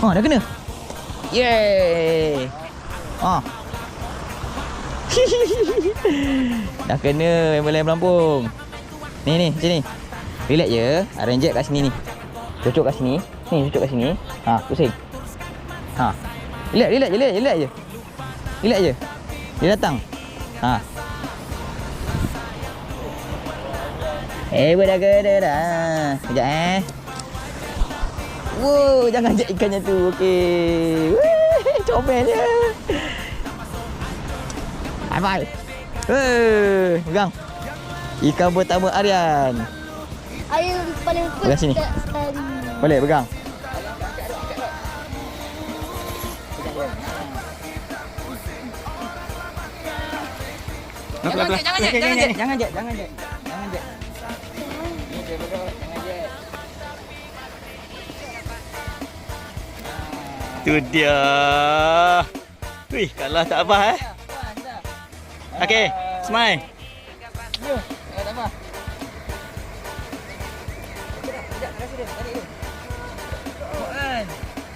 Oh, dah kena. Yeay. Oh. Dah kena member Lampung. Ni, sini. Relax je. Ranger kat sini ni. Cocok kat sini. Ni, cocok kat sini. Ha, pusing. Ha. Relax je. Relax je. Dia datang. Ha. Berada dah. Sekejap Wow, jangan ajak ikannya tu. Okey. Comel dia. High five. Pegang. Ikan pertama Aryan. Air paling pegang sini. Boleh pegang. Jangan jet. Tu dia. Wih, kalah tak apa Okey, smile. Tak apa.